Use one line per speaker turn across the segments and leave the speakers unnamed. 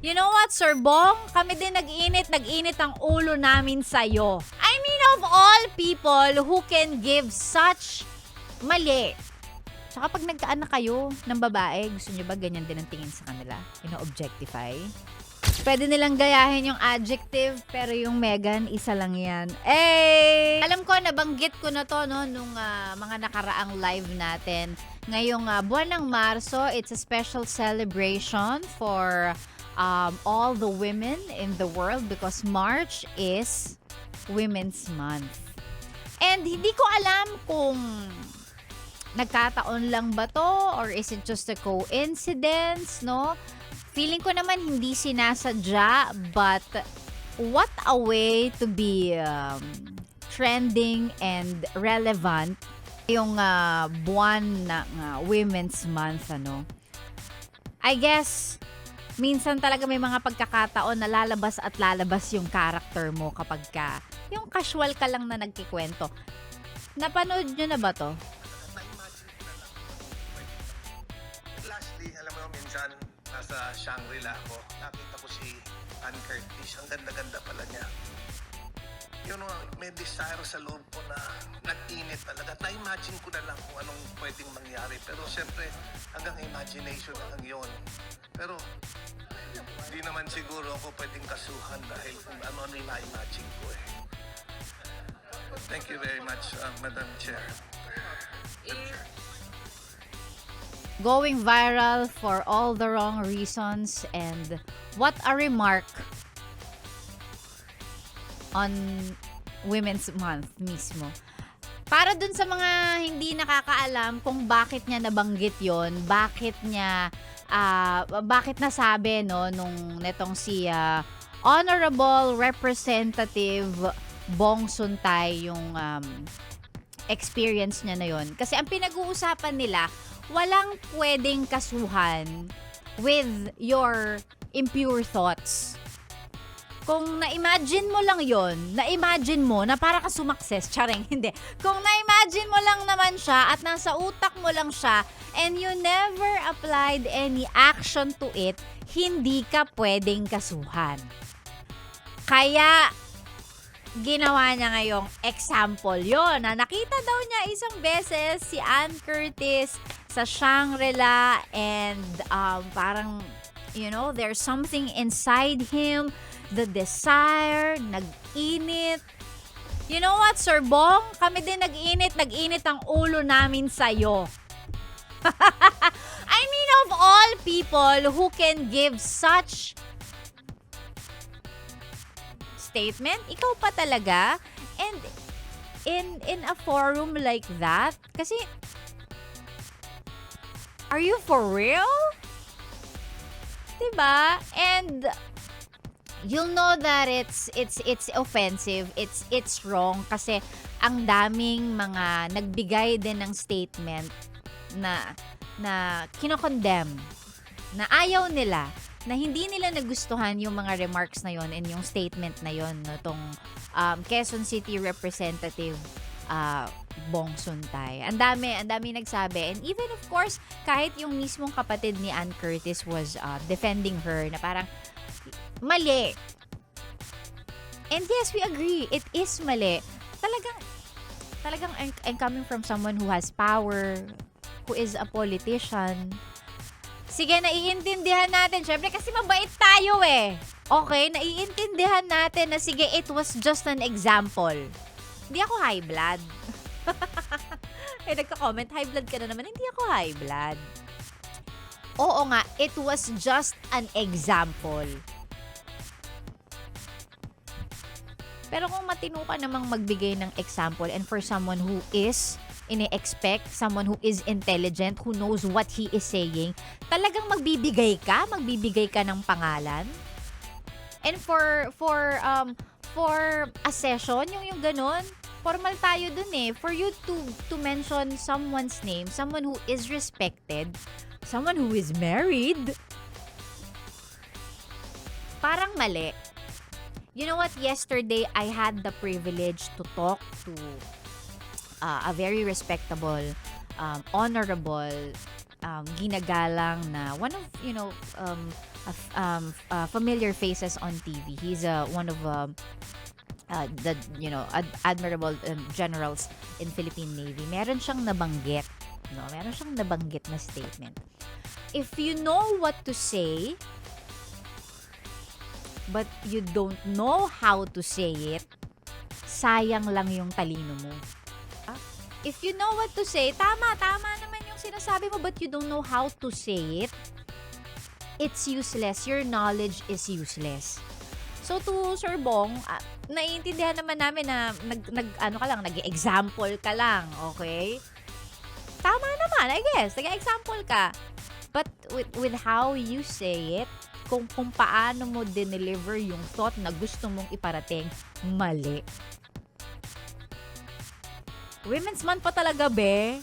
You know what, Sir Bong? Kami din nag-init ang ulo namin sa'yo. I mean, of all people who can give such mali. Tsaka pag nagkaanak kayo ng babae, gusto nyo ba ganyan din ang tingin sa kanila? Ino-objectify? Pwede nilang gayahin yung adjective, pero yung Megan, isa lang yan. Alam ko, nabanggit ko na to no, nung mga nakaraang live natin. Ngayong buwan ng Marso, it's a special celebration for all the women in the world because March is Women's Month. And hindi ko alam kung nagkataon lang ba to or is it just a coincidence, no? Feeling ko naman hindi sinasadya, but what a way to be trending and relevant yung buwan ng Women's Month, ano. I guess minsan talaga may mga pagkakataon na lalabas at lalabas yung character mo kapag yung casual ka lang na nagkikwento. Napanood nyo na ba to?
Lastly, alam mo, minsan nasa Shangri-La ako, nakita ko si Ann Curtis. Ang ganda-ganda pala niya. Yun know, may desire sa loob ko na nag-init talaga. Na-imagine ko na lang kung anong pwedeng mangyari. Pero siyempre, hanggang imagination na lang yun. Pero, di naman siguro ako pwedeng kasuhan dahil kung ano yung na-imagine ko eh. Thank you very much, Madam Chair.
Going viral for all the wrong reasons, and what a remark on Women's Month mismo. Para dun sa mga hindi nakakaalam kung bakit niya nabanggit yon, bakit nasabi no nung netong si Honorable Representative Bong Suntay yung experience niya na yon. Kasi ang pinag-uusapan nila, walang pwedeng kasuhan with your impure thoughts. Kung na-imagine mo lang yon, na-imagine mo na para ka sumakses, charing, hindi. Kung na-imagine mo lang naman siya at nasa utak mo lang siya and you never applied any action to it, hindi ka pwedeng kasuhan. Kaya, ginawa niya ngayong example yon na nakita daw niya isang beses si Ann Curtis sa Shangri-La and parang, you know, there's something inside him, the desire, nag-init. You know what, Sir Bong? Kami din nag-init ang ulo namin sa'yo. I mean, of all people who can give such statement, ikaw pa talaga, and in a forum like that, kasi are you for real? Diba? And you'll know that it's offensive, it's wrong kasi ang daming mga nagbigay din ng statement na kinokondemn, na ayaw nila, na hindi nila nagustuhan yung mga remarks na yon and yung statement na yon, no, tong Quezon City Representative Bong Suntay. Ang dami nagsabi, and even of course kahit yung mismong kapatid ni Ann Curtis was defending her na parang mali. And yes, we agree, it is mali. Talagang I'm coming from someone who has power, who is a politician. Sige, naiintindihan natin. Syempre, kasi mabait tayo eh. Okay, naiintindihan natin na sige, it was just an example. Hindi ako high blood. Nagka-comment, high blood ka na naman. Hindi ako high blood. Oo nga, it was just an example. Pero kung matino ka namang magbigay ng example and for someone who is ini-expect, someone who is intelligent, who knows what he is saying, talagang magbibigay ka ng pangalan. And for a session, yung ganun, formal tayo dun eh. For you to mention someone's name, someone who is respected, someone who is married, parang mali. You know what? Yesterday, I had the privilege to talk to a very respectable, honorable, ginagalang na one of, familiar faces on TV. He's one of the admirable generals in Philippine Navy. Meron siyang nabanggit, no? Meron siyang nabanggit na statement. If you know what to say, but you don't know how to say it, sayang lang yung talino mo. If you know what to say, tama naman yung sinasabi mo, but you don't know how to say it, it's useless. Your knowledge is useless. So to Sir Bong, naiintindihan naman namin na nag-example ka lang, okay? Tama naman, I guess. Nag-example ka. But with how you say it, kung paano mo dineliver yung thought na gusto mong iparating, mali. Women's Month pa talaga, be.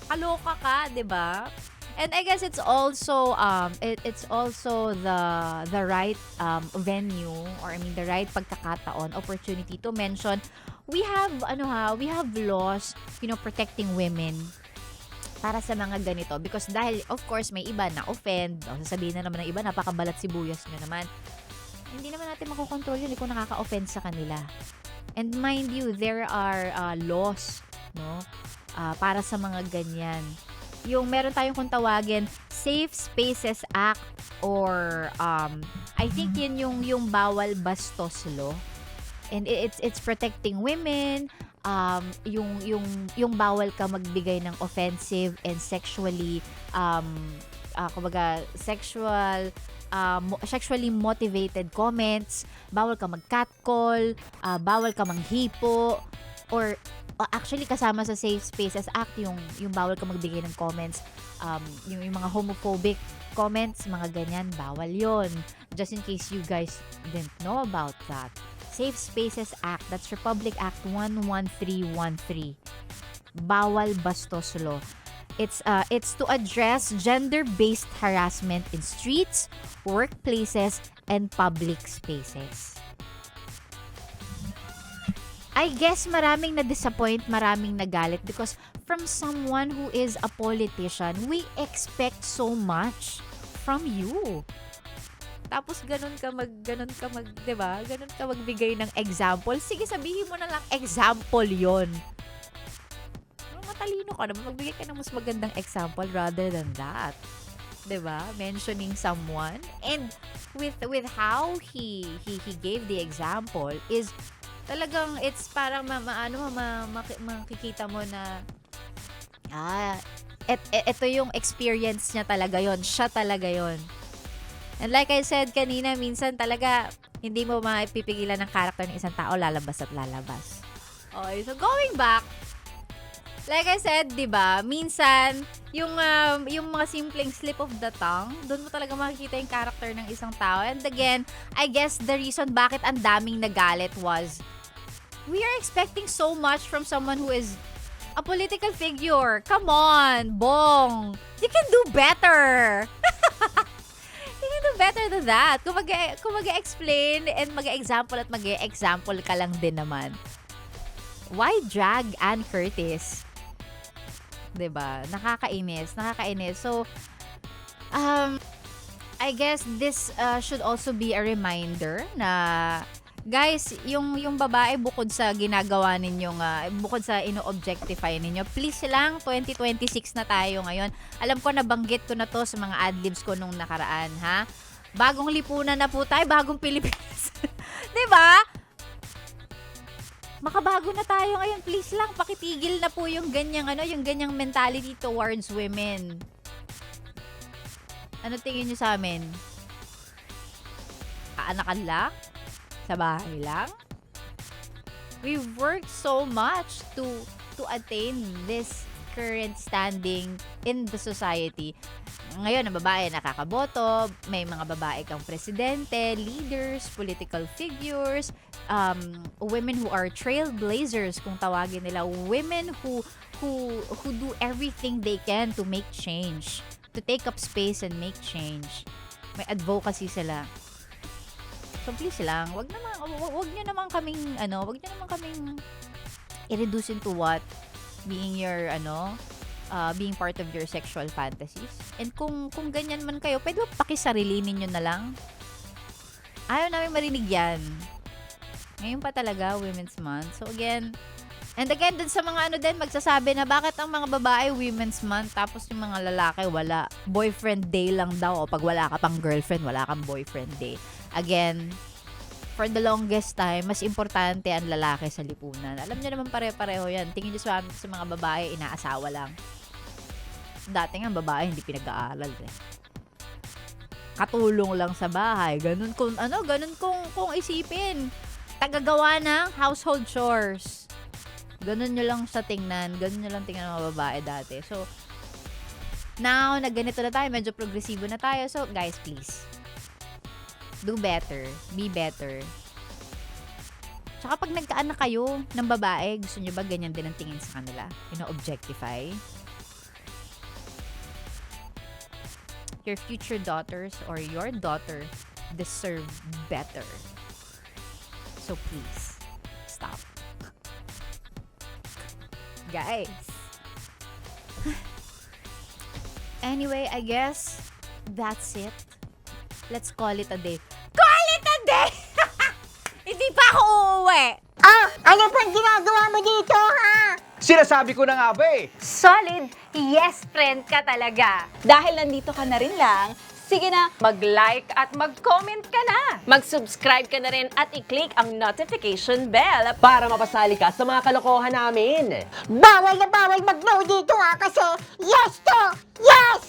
Kaloka ka, 'di ba? And I guess it's also the right venue, or the right pagkakataon, opportunity to mention we have laws, protecting women para sa mga ganito, because dahil of course may iba na offend, sasabihin na naman ng iba napakabalat sibuyas nyo naman. Hindi naman natin makokontrol yun kung nakaka-offend sa kanila. And mind you, there are laws, no? Para sa mga ganyan. Yung meron tayong kung tawagin Safe Spaces Act, or I think yun yung bawal bastos law. And it's protecting women, yung bawal ka magbigay ng offensive and sexually sexually motivated comments, bawal ka mag-catcall, bawal ka manghipo, or actually kasama sa Safe Spaces Act yung bawal ka magbigay ng comments, yung mga homophobic comments, mga ganyan, bawal yon. Just in case you guys didn't know about that. Safe Spaces Act, that's Republic Act 11313. Bawal bastos law. It's to address gender-based harassment in streets, workplaces, and public spaces. I guess maraming na-disappoint, maraming nagalit, because from someone who is a politician, we expect so much from you. Tapos ganun ka 'di ba? Ganun ka magbigay ng example. Sige, sabihin mo na lang example 'yon. Matalino ka naman, magbigay ka ng mas magandang example rather than that. 'Di ba? Mentioning someone, and with how he gave the example is talagang it's parang makikita mo na ito yung experience niya talaga yon, siya talaga yon. And like I said kanina, minsan talaga hindi mo maipipigilan ng character ng isang tao, lalabas at lalabas. Okay, so going back, like I said, 'di ba? Minsan yung mga simpleng slip of the tongue, doon mo talaga makikita yung character ng isang tao. And again, I guess the reason bakit ang daming nagalit was we are expecting so much from someone who is a political figure. Come on, Bong. You can do better. You can do better than that. Kung mag-explain and mag-example at mag-example ka lang din naman. Why drag Ann Curtis? 'Diba? Nakakainis. So, I guess this should also be a reminder na, guys, yung babae, bukod sa ginagawa ninyong, bukod sa ino-objectify ninyo, please lang, 2026 na tayo ngayon. Alam ko, nabanggit ko na to sa mga adlibs ko nung nakaraan, ha? Bagong lipunan na po tayo, bagong Pilipinas. 'Di ba? Makabago na tayo ngayon. Please lang, pakitigil na po yung ganyang mentality towards women. Ano tingin nyo sa amin? Kaanakan lang? Sa bahay lang? We've worked so much to attain this current standing in the society. Ngayon, ang babae nakakaboto, may mga babae kang presidente, leaders, political figures, women who are trailblazers, kung tawagin nila, women who do everything they can to make change, to take up space and make change. May advocacy sila. So please lang, wag niyo naman kaming i-reduce into what? Being your being part of your sexual fantasies. And kung ganyan man kayo, pwede ba pakisarilinin nyo na lang? Ayaw namin marinig yan. Ngayon pa talaga, Women's Month. So again, dun sa mga ano din, magsasabi na bakit ang mga babae Women's Month, tapos yung mga lalaki wala. Boyfriend day lang daw. O pag wala ka pang girlfriend, wala kang boyfriend day. Again, for the longest time, mas importante ang lalaki sa lipunan. Alam niyo naman pare-pareho yan. Tingin niyo sa mga babae, inaasawa lang. Dati nga, babae, hindi pinag-aaral eh. Katulong lang sa bahay. Ganun kung isipin. Tagagawa ng household chores. Ganun nyo lang sa tingnan. Ganun nyo lang tingnan ng mga babae dati. So, now, na ganito na tayo. Medyo progresibo na tayo. So, guys, please. Do better. Be better. Tsaka pag nagkaanak kayo ng babae, gusto nyo ba ganyan din ang tingin sa kanila? Objectify? Your future daughters or your daughter deserve better. So please, stop. Guys. Anyway, I guess that's it. Let's call it a day. Call it a day! Hindi pa ako uuwi.
Ano pang ginagawa mo dito, ha?
Sinasabi ko na nga ba eh.
Solid yes friend ka talaga. Dahil nandito ka na rin lang, sige na, mag-like at mag-comment ka na. Mag-subscribe ka na rin at i-click ang notification bell.
Para mapasali ka sa mga kalokohan namin.
Bawal na bawal mag-no dito, ha? Kasi yes to yes!